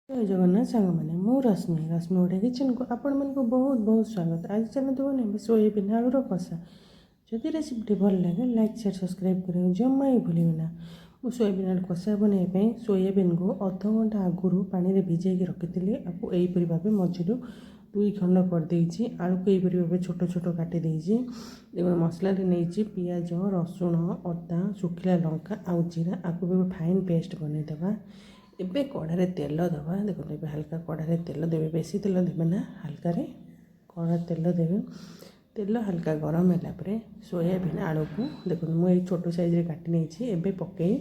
जय जगन्नाथ सांग मैंने मु रश्मि ओडे किचन को आपण मन को बहुत बहुत स्वागत। आज चैनल बने सोयाबीन आलूर कषा। जदि रेसिपी भल लगे लाइक शेयर सब्सक्राइब करें जमा ही भूल ना। मु सोयाबीन आलू कषा बनवाई सोयाबीन को अध घंटा आगुरी पानी में भिजे रखी आपको यहीपरी भाव मझिरू 2 खंड करदे आलू को यहीपरी भाव छोट छोट काटी देखो मसला नहीं पियाज रसुण अदा शुखिला लंका आउ जीरा आपको भी फाइन पेस्ट बनईदे। एबे कढ़ारे तेल दबा देखो ए हल्का कढ़ारे तेल देवे बेसी तेल देवे ना हल्का कढ़ा तेल देवे। तेल हल्का गरम है सोयाबीन आलू को देखो मुझे छोट साइज काटी नहीं एबे पकई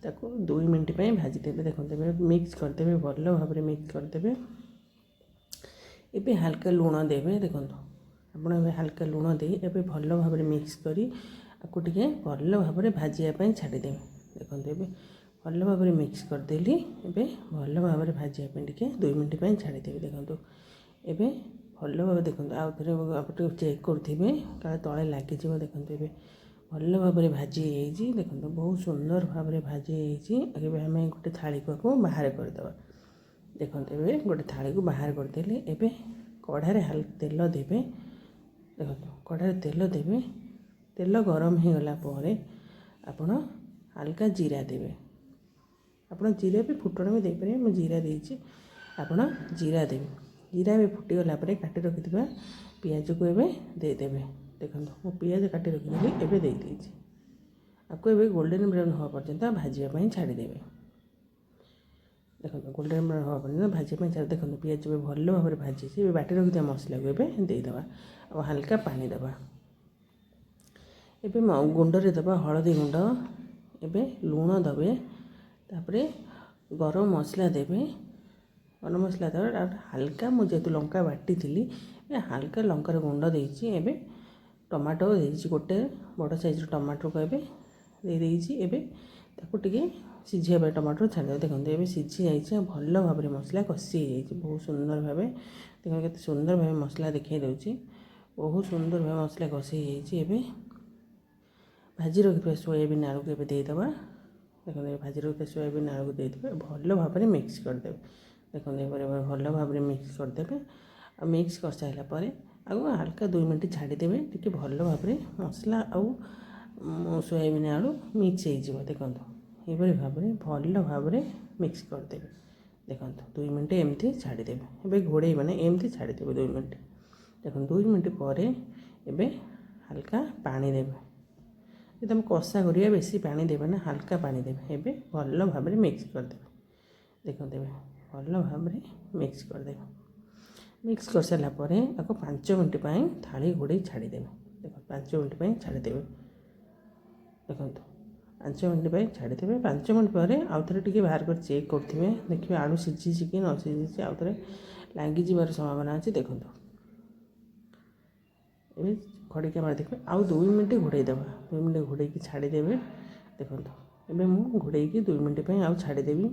ताको 2 मिनट भाजीदेवे। देखो मिक्स करदे भल भाव मिक्स करदे। एबे हल्का लुण देवे देखो आप हल्का लुण दे एबे भल भाव मिक्स करी आपको टे भल भाव भाजापी छाड़देवे। देखो ए भल भाव मिक्स करदेली एबे भल भाव भाजापी टे 2 मिनट छाड़देवी। देखो एबे भल भाव देखो आउ थे आप चेक करुवे क्या तले लगे। देखो ए भल भाव भाजी देखो बहुत सुंदर भाव भाजी आम गोटे थाली को बाहर करदे। देखो ए गोटे थाली को बाहर करदेली एबे कढ़ारे हल्का तेल देवे। देखो कढ़ारे तेल देवे तेल गरम हो गला आपण हल्का जीरा देवे। आप जीरा भी फुटण भी देपारे मुझे जीरा देती आपण जीरा देवे। जीरा भी फुटीगला काटी रखि पियाज को एबे देदेवे। देखो मु पियाज काटी रखिदेली एबे देदेछि आपको एबे गोल्डन ब्राउन हवा पर्यंत भाजापी छाड़देवे। देखो गोल्डन ब्राउन हवा पर्यंत भाजापी छाड़। देखो पियाज भी भल भाव भाजी बाटी रखिथा मसला को एबे देदेवा और हल्का पानी देवा। एबे गुंडरे देवा हलदी गुंड एबे लुण देवे तापरे गरम मसला देवे। गरम मसला देवे हल्का मुझे लंका बाटी थी हल्का लंकार गुंड देती एबे टमाटो देती गोटे बड़ साइज टमाटो को एबे देदेछि ताको टिके सीझे टमाटो छाड़। देखो ये सीझी जाइए भल भाव मसला कषि बहुत सुंदर भाव। देखो के सुंदर भाव मसला देखा दूँ बहुत सुंदर भाव मसला कषि जाइए। भाजी रखिए सोयाबीन आलू को देदेवा। देखो भाजी रखिए सोयाबीन आलू को देदेवे भल भाव मिक्स करदे। देखो भल भाव मिक्स करदे आ मिक्स कर सारापर आगो हल्का 2 मिनट छाड़देवे टी भल भाव मसला आउ सोयाबीन आलू मिक्स हो। देखो ये भाव भल भाव मिक्स करदेवे। देखो 2 मिनट एमती छाड़देवे एबे घोड़े मैंने एमती छाड़देवे 2 मिनट। देखो 2 मिनट पर एबे हल्का पानी देवे। जब तुम कषा करिए बेसी पानी देवे ना हल्का पानी देवे एबे भल भाव मिक्स करदेवे। देखो देवे भल भाव मिक्स करदेवे। मिक्स कर सारापर आपको 5 मिनट थाली घोड़े छाड़देवे। देखो 5 मिनट छाड़देवे। देखो 5 मिनट छाड़देवे। 5 मिनट पर आउ थे टे बाहर कर चेक करेंगे देखिए आलू सीझी कि न सीझी आउ थे लगिजार संभावना अच्छी। देखो ये खड़िका मार देखिए आउ 2 मिनट घोड़े देवा 2 मिनट घोड़े छाड़देवे। देखो ये मुझे घोड़े 2 मिनट आउ छाड़देवी।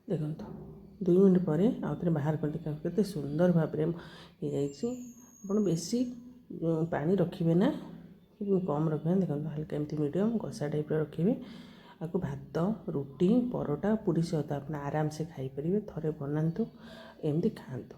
देखो 2 मिनट पर आउ थे बाहर कर देखते सुंदर भाव आप बेसी पानी रखिए ना कम रखिए। देखो हल्का एमती मीडियम कषा टाइप रखिए आपको भात रुटी परोटा पूरी सहित आप आराम से खाईपर थे बनातु एमती खातु।